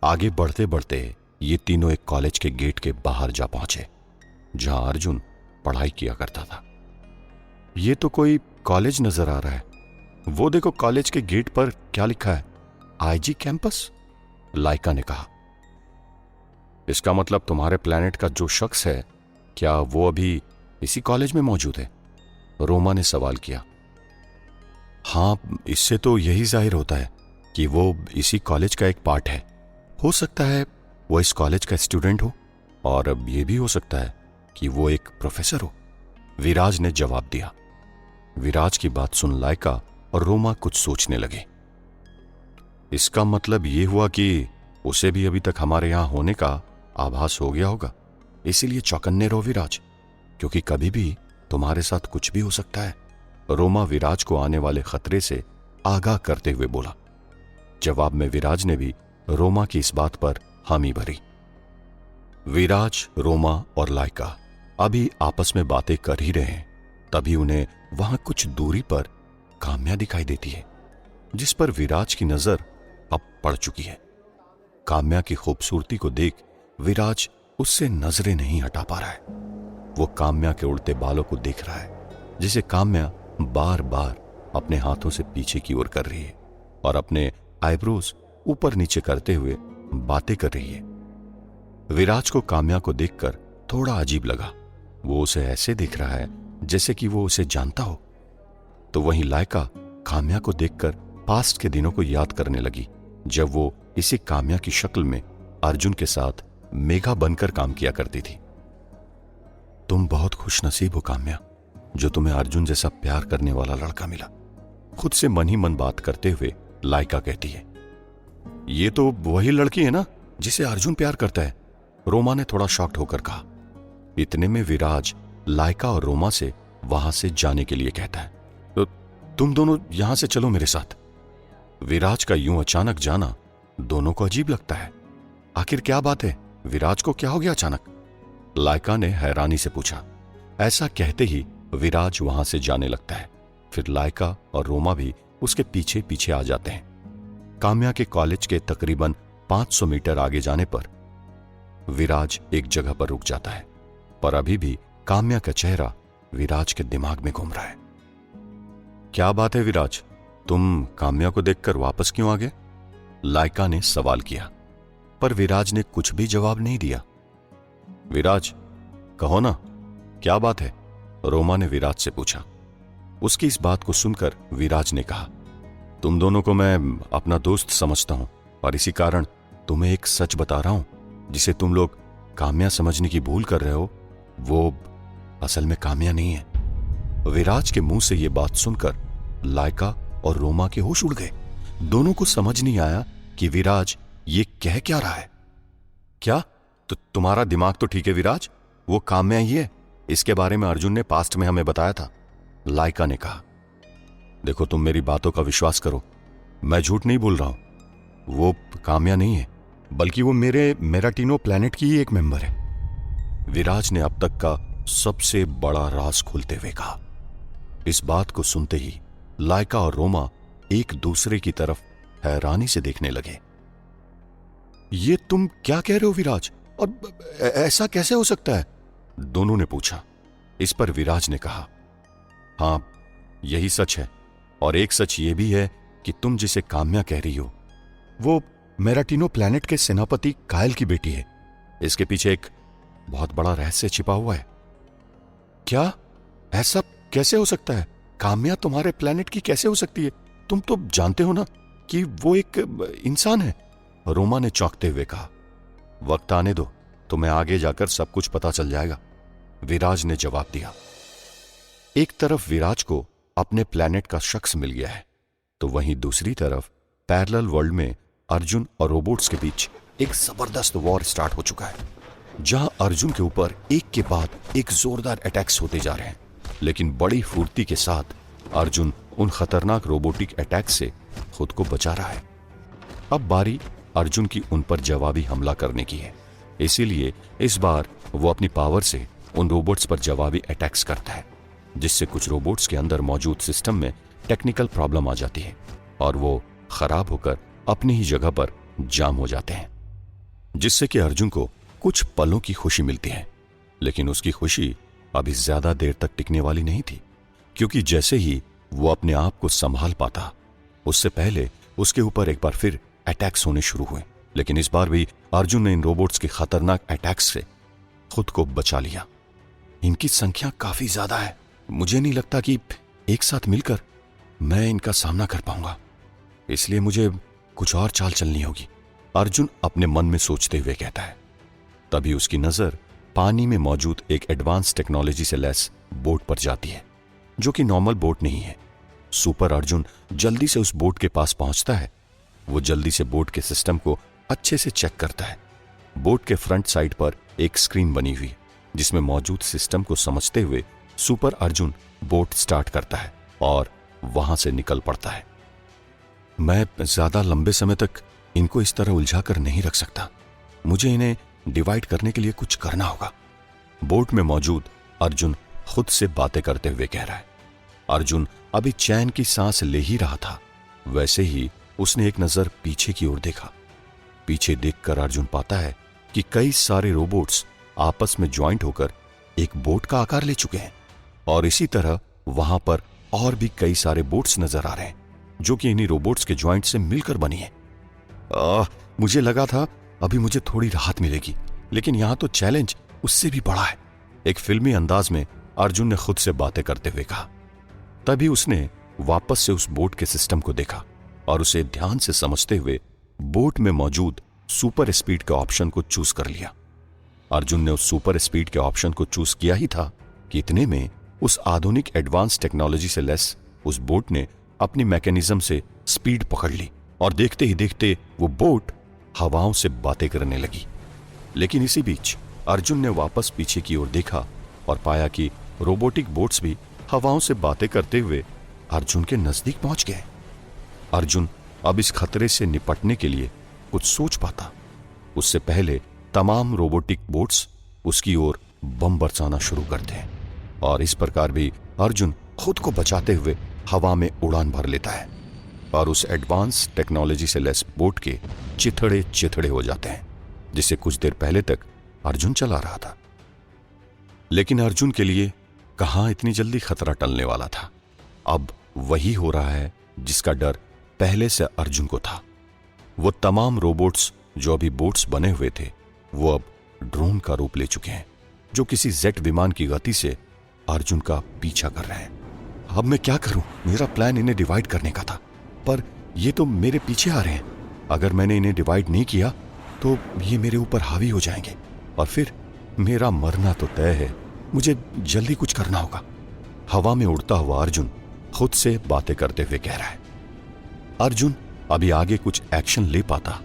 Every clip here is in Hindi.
आगे बढ़ते बढ़ते ये तीनों एक कॉलेज के गेट के बाहर जा पहुंचे, जहां अर्जुन पढ़ाई किया करता था। ये तो कोई कॉलेज नजर आ रहा है। वो देखो कॉलेज के गेट पर क्या लिखा है, आईजी कैंपस। लाइका ने कहा, इसका मतलब तुम्हारे प्लेनेट का जो शख्स है, क्या वो अभी इसी कॉलेज में मौजूद है? रोमा ने सवाल किया। हाँ, इससे तो यही जाहिर होता है कि वो इसी कॉलेज का एक पार्ट है। हो सकता है वो इस कॉलेज का स्टूडेंट हो, और अब ये भी हो सकता है कि वो एक प्रोफेसर हो, विराज ने जवाब दिया। विराज की बात सुन लाइका और रोमा कुछ सोचने लगे। इसका मतलब ये हुआ कि उसे भी अभी तक हमारे यहां होने का आभास हो गया होगा, इसीलिए चौकन्ने रहो विराज, क्योंकि कभी भी तुम्हारे साथ कुछ भी हो सकता है। रोमा विराज को आने वाले खतरे से आगाह करते हुए बोला। जवाब में विराज ने भी रोमा की इस बात पर हामी भरी। विराज, रोमा और लाइका अभी आपस में बातें कर ही रहे हैं, तभी उन्हें वहां कुछ दूरी पर काम्या दिखाई देती है, जिस पर विराज की नजर अब पड़ चुकी है। काम्या की खूबसूरती को देख विराज उससे नजरें नहीं हटा पा रहा है। वो काम्या के उड़ते बालों को देख रहा है, जिसे काम्या बार बार अपने हाथों से पीछे की ओर कर रही है और अपने आईब्रोज ऊपर नीचे करते हुए बातें कर रही है। विराज को काम्या को देखकर थोड़ा अजीब लगा। वो उसे ऐसे देख रहा है जैसे कि वो उसे जानता हो। तो वहीं लाइका काम्या को देखकर पास्ट के दिनों को याद करने लगी, जब वो इसी काम्या की शक्ल में अर्जुन के साथ मेघा बनकर काम किया करती थी। तुम बहुत खुशनसीब हो काम्या, जो तुम्हें अर्जुन जैसा प्यार करने वाला लड़का मिला। खुद से मन ही मन बात करते हुए लाइका कहती है। ये तो वही लड़की है ना जिसे अर्जुन प्यार करता है, रोमा ने थोड़ा शॉक्ड होकर कहा। इतने में विराज लाइका और रोमा से वहां से जाने के लिए कहता है, तो तुम दोनों यहां से चलो मेरे साथ। विराज का यूं अचानक जाना दोनों को अजीब लगता है। आखिर क्या बात है, विराज को क्या हो गया अचानक? लाइका ने हैरानी से पूछा। ऐसा कहते ही विराज वहां से जाने लगता है। फिर लाइका और रोमा भी उसके पीछे पीछे आ जाते हैं। काम्या के कॉलेज के तकरीबन 500 मीटर आगे जाने पर विराज एक जगह पर रुक जाता है, पर अभी भी काम्या का चेहरा विराज के दिमाग में घूम रहा है। क्या बात है विराज, तुम काम्या को देखकर वापस क्यों आ गए? लाइका ने सवाल किया, पर विराज ने कुछ भी जवाब नहीं दिया। विराज, कहो ना, क्या बात है? रोमा ने विराज से पूछा। उसकी इस बात को सुनकर विराज ने कहा, तुम दोनों को मैं अपना दोस्त समझता हूं, और इसी कारण तुम्हें एक सच बता रहा हूं, जिसे तुम लोग काम्या समझने की भूल कर रहे हो। वो असल में काम्या नहीं है। विराज के मुंह से यह बात सुनकर लाइका और रोमा के होश उड़ गए। दोनों को समझ नहीं आया कि विराज ये कह क्या रहा है। क्या? तो तुम्हारा दिमाग तो ठीक है विराज, वो काम्या ही है। इसके बारे में अर्जुन ने पास्ट में हमें बताया था, लाइका ने कहा। देखो, तुम मेरी बातों का विश्वास करो, मैं झूठ नहीं बोल रहा हूं। वो काम्या नहीं है, बल्कि वो मेरे मेराटिनो प्लैनेट की ही एक मेंबर है। विराज ने अब तक का सबसे बड़ा राज खोलते हुए कहा। इस बात को सुनते ही लाइका और रोमा एक दूसरे की तरफ हैरानी से देखने लगे। ये तुम क्या कह रहे हो विराज, और ऐसा कैसे हो सकता है? दोनों ने पूछा। इस पर विराज ने कहा, हां, यही सच है, और एक सच ये भी है कि तुम जिसे काम्या कह रही हो, वो मेराटिनो प्लैनेट के सेनापति कायल की बेटी है। इसके पीछे एक बहुत बड़ा रहस्य छिपा हुआ है। क्या? ऐसा कैसे हो सकता है? काम्या तुम्हारे प्लैनेट की कैसे हो सकती है? तुम तो जानते हो ना कि वो एक इंसान है, रोमा ने चौंकते हुए कहा। वक्त आने दो, तुम्हें आगे जाकर सब कुछ पता चल जाएगा, विराज ने जवाब दिया। एक तरफ विराज को अपने प्लैनेट का शख्स मिल गया है, तो वहीं दूसरी तरफ पैरेलल वर्ल्ड में अर्जुन और रोबोट्स के बीच एक जबरदस्त वॉर स्टार्ट हो चुका है, जहां अर्जुन के ऊपर एक के बाद एक जोरदार अटैक्स होते जा रहे हैं। लेकिन बड़ी फुर्ती के साथ अर्जुन उन खतरनाक रोबोटिक अटैक से खुद को बचा रहा है। अब बारी अर्जुन की उन पर जवाबी हमला करने की है, इसीलिए इस बार वो अपनी पावर से उन रोबोट्स पर जवाबी अटैक्स करता है, जिससे कुछ रोबोट्स के अंदर मौजूद सिस्टम में टेक्निकल प्रॉब्लम आ जाती है और वो खराब होकर अपनी ही जगह पर जाम हो जाते हैं। जिससे कि अर्जुन को कुछ पलों की खुशी मिलती है। लेकिन उसकी खुशी अभी ज्यादा देर तक टिकने वाली नहीं थी, क्योंकि जैसे ही वो अपने आप को संभाल पाता, उससे पहले उसके ऊपर एक बार फिर अटैक्स होने शुरू हुए। लेकिन इस बार भी अर्जुन ने इन रोबोट्स के खतरनाक अटैक्स से खुद को बचा लिया। इनकी संख्या काफी ज्यादा है, मुझे नहीं लगता कि एक साथ मिलकर मैं इनका सामना कर पाऊंगा, इसलिए मुझे कुछ और चाल चलनी होगी, अर्जुन अपने मन में सोचते हुए कहता है। तभी उसकी नजर पानी में मौजूद एक एडवांस टेक्नोलॉजी से लैस बोट पर जाती है, जो कि नॉर्मल बोट नहीं है। सुपर अर्जुन जल्दी से उस बोट के पास पहुंचता है। वो जल्दी से बोट के सिस्टम को अच्छे से चेक करता है। बोट के फ्रंट साइड पर एक स्क्रीन बनी हुई, जिसमें मौजूद सिस्टम को समझते हुए सुपर अर्जुन बोट स्टार्ट करता है और वहां से निकल पड़ता है। मैं ज्यादा लंबे समय तक इनको इस तरह उलझा कर नहीं रख सकता, मुझे इन्हें डिवाइड करने के लिए कुछ करना होगा। बोट में मौजूद अर्जुन खुद से बातें करते हुए कह रहा है। अर्जुन अभी चैन की सांस ले ही रहा था, वैसे ही उसने एक नजर पीछे की ओर देखा। पीछे देखकर अर्जुन पाता है कि कई सारे रोबोट्स आपस में ज्वाइंट होकर एक बोट का आकार ले चुके हैं, और इसी तरह वहां पर और भी कई सारे बोट्स नजर आ रहे हैं, जो कि इन्हीं रोबोट्स के ज्वाइंट से मिलकर बनी है। मुझे लगा था अभी मुझे थोड़ी राहत मिलेगी, लेकिन यहां तो चैलेंज उससे भी बड़ा है, एक फिल्मी अंदाज में अर्जुन ने खुद से बातें करते हुए कहा। तभी उसने वापस से उस बोट के सिस्टम को देखा और उसे ध्यान से समझते हुए बोट में मौजूद सुपर स्पीड के ऑप्शन को चूज कर लिया। अर्जुन ने उस सुपर स्पीड के ऑप्शन को चूज किया ही था कि इतने में उस आधुनिक एडवांस टेक्नोलॉजी से लैस उस बोट ने अपनी मैकेनिज्म से स्पीड पकड़ ली, और देखते ही देखते वो बोट हवाओं से बातें करने लगी। लेकिन इसी बीच अर्जुन ने वापस पीछे की ओर देखा और पाया कि रोबोटिक बोट्स भी हवाओं से बातें करते हुए अर्जुन के नजदीक पहुंच गए। अर्जुन अब इस खतरे से निपटने के लिए कुछ सोच पाता, उससे पहले तमाम रोबोटिक बोट्स उसकी ओर बम बरसाना शुरू करते हैं, और इस प्रकार भी अर्जुन खुद को बचाते हुए हवा में उड़ान भर लेता है और उस एडवांस टेक्नोलॉजी से लैस बोट के चिथड़े चिथड़े हो जाते हैं, जिसे कुछ देर पहले तक अर्जुन चला रहा था। लेकिन अर्जुन के लिए कहां इतनी जल्दी खतरा टलने वाला था। अब वही हो रहा है जिसका डर पहले से अर्जुन को था। वो तमाम रोबोट्स जो अभी बोट्स बने हुए थे, वो अब ड्रोन का रूप ले चुके हैं, जो किसी जेट विमान की गति से अर्जुन का पीछा कर रहे हैं। अब मैं क्या करूं? मेरा प्लान इन्हें डिवाइड करने का था, पर ये तो मेरे पीछे आ रहे हैं। अगर मैंने इन्हें डिवाइड नहीं किया तो ये मेरे ऊपर हावी हो जाएंगे और फिर मेरा मरना तो तय है। मुझे जल्दी कुछ करना होगा। हवा में उड़ता हुआ अर्जुन खुद से बातें करते हुए कह रहा है। अर्जुन अभी आगे कुछ एक्शन ले पाता,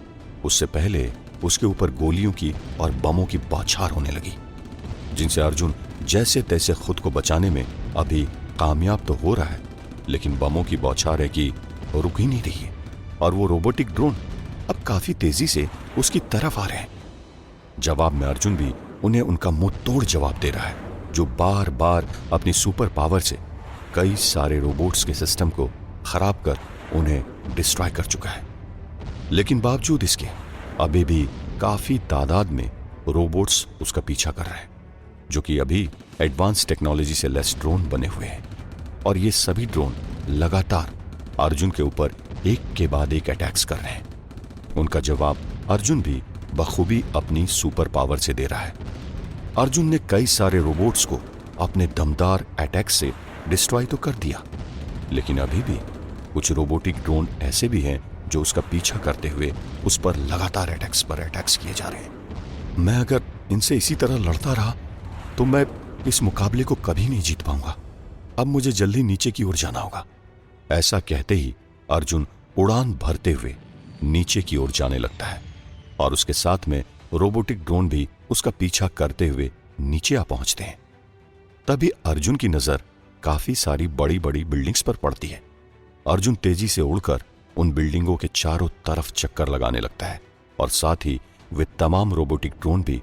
उससे पहले उसके ऊपर गोलियों की और बमों की बौछार होने लगी, जिनसे अर्जुन जैसे तैसे खुद को बचाने में अभी कामयाब तो हो रहा है, लेकिन बमों की बौछार है कि रुक ही नहीं रही है, और वो रोबोटिक ड्रोन अब काफी तेजी से उसकी तरफ आ रहे हैं। जवाब में अर्जुन भी उन्हें उनका मुंह तोड़ जवाब दे रहा है, जो बार बार अपनी सुपर पावर से कई सारे रोबोट्स के सिस्टम को खराब कर उन्हें डिस्ट्रॉय कर चुका है। लेकिन बावजूद इसके अभी भी काफी तादाद में रोबोट्स उसका पीछा कर रहे हैं, जो कि अभी एडवांस टेक्नोलॉजी से लेस ड्रोन बने हुए हैं, और ये सभी ड्रोन लगातार अर्जुन के ऊपर एक के बाद एक अटैक्स कर रहे हैं। उनका जवाब अर्जुन भी बखूबी अपनी सुपर पावर से दे रहा है। अर्जुन ने कई सारे रोबोट्स को अपने दमदार अटैक से डिस्ट्रॉय तो कर दिया, लेकिन अभी भी कुछ रोबोटिक ड्रोन ऐसे भी हैं जो उसका पीछा करते हुए उस पर लगातार अटैक्स पर अटैक्स किए जा रहे हैं। मैं अगर इनसे इसी तरह लड़ता रहा तो मैं इस मुकाबले को कभी नहीं जीत पाऊंगा। अब मुझे जल्दी नीचे की ओर जाना होगा। ऐसा कहते ही अर्जुन उड़ान भरते हुए नीचे की ओर जाने लगता है, और उसके साथ में रोबोटिक ड्रोन भी उसका पीछा करते हुए नीचे आ पहुंचते हैं। तभी अर्जुन की नजर काफी सारी बड़ी बड़ी बिल्डिंग्स पर पड़ती है। अर्जुन तेजी से उड़कर उन बिल्डिंगों के चारों तरफ चक्कर लगाने लगता है, और साथ ही वे तमाम रोबोटिक ड्रोन भी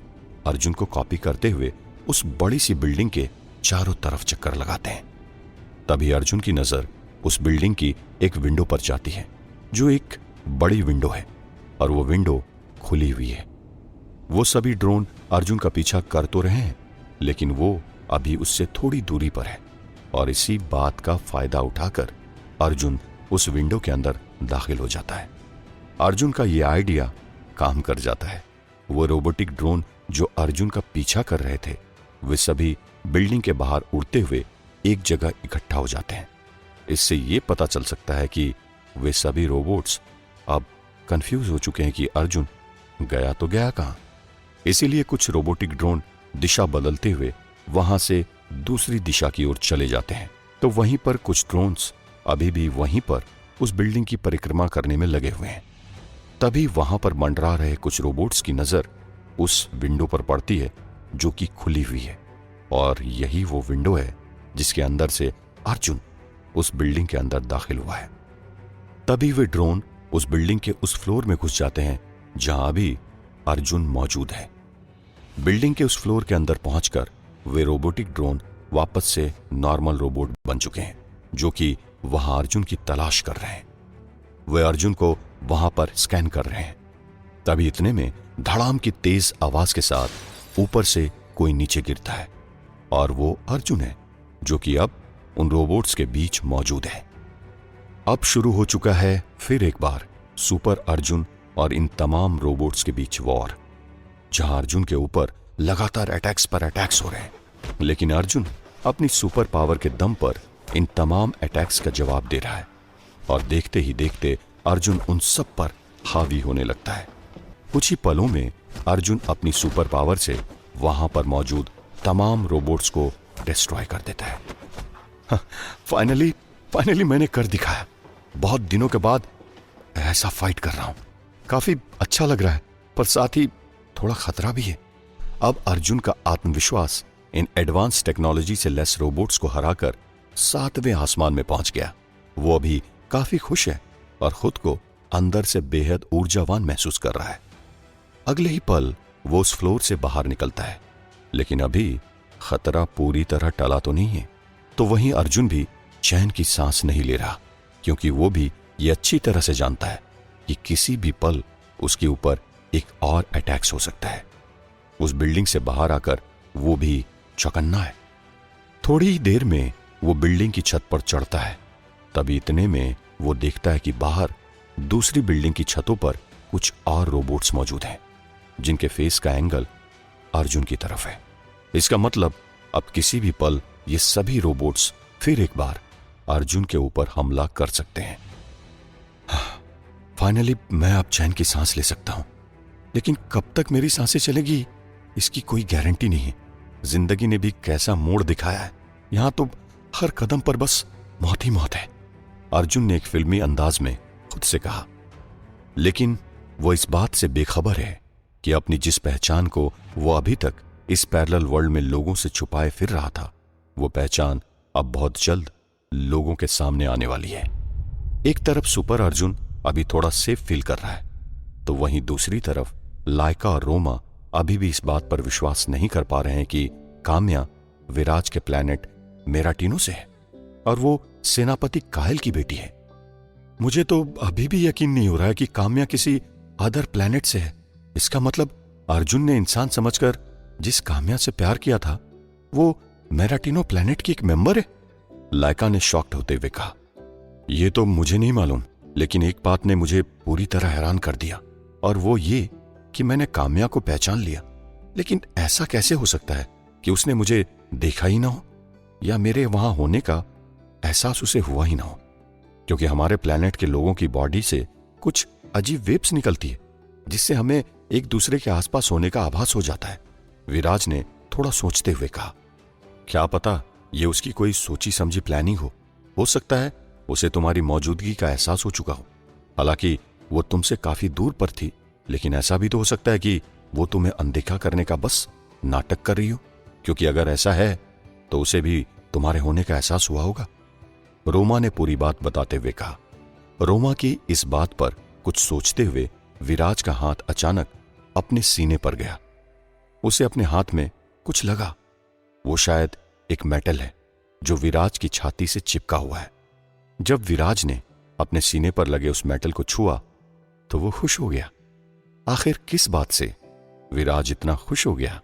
अर्जुन को कॉपी करते हुए उस बड़ी सी बिल्डिंग के चारों तरफ चक्कर लगाते हैं। तभी अर्जुन की नजर उस बिल्डिंग की एक विंडो पर जाती है, जो एक बड़ी विंडो है, और वो विंडो खुली हुई है। वो सभी ड्रोन अर्जुन का पीछा कर तो रहे हैं, लेकिन वो अभी उससे थोड़ी दूरी पर है। और इसी बात का फायदा उठाकर अर्जुन उस विंडो के अंदर दाखिल हो जाता है। अर्जुन का ये आइडिया काम कर जाता है। वो रोबोटिक ड्रोन जो अर्जुन का पीछा कर रहे थे, वे सभी बिल्डिंग के बाहर उड़ते हुए एक जगह इकट्ठा हो जाते हैं। इससे ये पता चल सकता है कि वे सभी रोबोट्स अब कंफ्यूज हो चुके हैं कि अर्जुन गया तो गया कहां। इसीलिए कुछ रोबोटिक ड्रोन दिशा बदलते हुए वहां से दूसरी दिशा की ओर चले जाते हैं, तो वहीं पर कुछ ड्रोन्स अभी भी वहीं पर उस बिल्डिंग की परिक्रमा करने में लगे हुए हैं। तभी वहां पर मंडरा रहे कुछ रोबोट्स की नजर उस विंडो पर पड़ती है जो कि खुली हुई है, और यही वो विंडो है जिसके अंदर से अर्जुन उस बिल्डिंग के अंदर दाखिल हुआ है। तभी वे ड्रोन उस बिल्डिंग के उस फ्लोर में घुस जाते हैं जहां अभी अर्जुन मौजूद है। बिल्डिंग के उस फ्लोर के अंदर पहुंचकर वे रोबोटिक ड्रोन वापस से नॉर्मल रोबोट बन चुके हैं, जो कि वहां अर्जुन की तलाश कर रहे हैं। वे अर्जुन को वहां पर स्कैन कर रहे हैं। तभी इतने में धड़ाम की तेज आवाज के साथ ऊपर से कोई नीचे गिरता है, और वो अर्जुन है जो कि अब उन रोबोट्स के बीच मौजूद है। अब शुरू हो चुका है फिर एक बार सुपर अर्जुन और इन तमाम रोबोट्स के बीच वॉर, जहां अर्जुन के ऊपर लगातार अटैक्स पर अटैक्स हो रहे हैं, लेकिन अर्जुन अपनी सुपर पावर के दम पर इन तमाम अटैक्स का जवाब दे रहा है। और देखते ही देखते अर्जुन उन सब पर हावी होने लगता है। कुछ ही पलों में अर्जुन अपनी सुपर पावर से वहां पर मौजूद तमाम रोबोट्स को डिस्ट्रॉय कर देता है। फाइनली मैंने कर दिखाया। बहुत दिनों के बाद ऐसा फाइट कर रहा हूं। काफी अच्छा लग रहा है, पर साथ ही थोड़ा खतरा भी है। अब अर्जुन का आत्मविश्वास इन एडवांस टेक्नोलॉजी से लेस रोबोट्स को हराकर 7वें आसमान में पहुंच गया। वो अभी काफी खुश है और खुद को अंदर से बेहद ऊर्जावान महसूस कर रहा है। अगले ही पल वो उस फ्लोर से बाहर निकलता है, लेकिन अभी खतरा पूरी तरह टला तो नहीं है। तो वहीं अर्जुन भी चैन की सांस नहीं ले रहा, क्योंकि वो भी ये अच्छी तरह से जानता है कि किसी भी पल उसके ऊपर एक और अटैक्स हो सकता है। उस बिल्डिंग से बाहर आकर वो भी चौकन्ना है। थोड़ी ही देर में वो बिल्डिंग की छत पर चढ़ता है। तभी इतने में वो देखता है कि बाहर दूसरी बिल्डिंग की छतों पर कुछ और रोबोट्स मौजूद हैं, जिनके फेस का एंगल अर्जुन की तरफ है। इसका मतलब अब किसी भी पल ये सभी रोबोट्स फिर एक बार अर्जुन के ऊपर हमला कर सकते हैं। फाइनली मैं अब चैन की सांस ले सकता हूं, लेकिन कब तक मेरी सांसें चलेगी इसकी कोई गारंटी नहीं है। जिंदगी ने भी कैसा मोड़ दिखाया है, यहां तो हर कदम पर बस मौत ही मौत है, अर्जुन ने एक फिल्मी अंदाज में खुद से कहा। लेकिन वो इस बात से बेखबर है कि अपनी जिस पहचान को वो अभी तक इस पैरेलल वर्ल्ड में लोगों से छुपाए फिर रहा था, वो पहचान अब बहुत जल्द लोगों के सामने आने वाली है। एक तरफ सुपर अर्जुन अभी थोड़ा सेफ फील कर रहा है, तो वहीं दूसरी तरफ लाइका और रोमा अभी भी इस बात पर विश्वास नहीं कर पा रहे हैं कि काम्या विराज के प्लैनेट मेराटिनो से है और वो सेनापति कायल की बेटी है। मुझे तो अभी भी यकीन नहीं हो रहा है कि काम्या किसी अदर प्लैनेट से है। इसका मतलब अर्जुन ने इंसान समझकर जिस काम्या से प्यार किया था वो मेराटिनो प्लैनेट की एक मेंबर है। लाइका ने शॉक्ड होते हुए कहा, यह तो मुझे नहीं मालूम, लेकिन एक बात ने मुझे पूरी तरह हैरान कर दिया, और वो ये कि मैंने काम्या को पहचान लिया। लेकिन ऐसा कैसे हो सकता है कि उसने मुझे देखा ही ना हो, या मेरे वहां होने का एहसास उसे हुआ ही ना हो, क्योंकि हमारे प्लैनेट के लोगों की बॉडी से कुछ अजीब वेव्स निकलती है जिससे हमें एक दूसरे के आसपास होने का आभास हो जाता है। विराज ने थोड़ा सोचते हुए कहा, क्या पता ये उसकी कोई सोची समझी प्लानिंग हो सकता है उसे तुम्हारी मौजूदगी का एहसास हो चुका हो। हालांकि वो तुमसे काफी दूर पर थी, लेकिन ऐसा भी तो हो सकता है कि वो तुम्हें अनदेखा करने का बस नाटक कर रही हो, क्योंकि अगर ऐसा है तो उसे भी तुम्हारे होने का एहसास हुआ होगा। रोमा ने पूरी बात बताते हुए कहा। रोमा की इस बात पर कुछ सोचते हुए विराज का हाथ अचानक अपने सीने पर गया। उसे अपने हाथ में कुछ लगा। वो शायद एक मेटल है जो विराज की छाती से चिपका हुआ है। जब विराज ने अपने सीने पर लगे उस मेटल को छुआ तो वो खुश हो गया। आखिर किस बात से विराज इतना खुश हो गया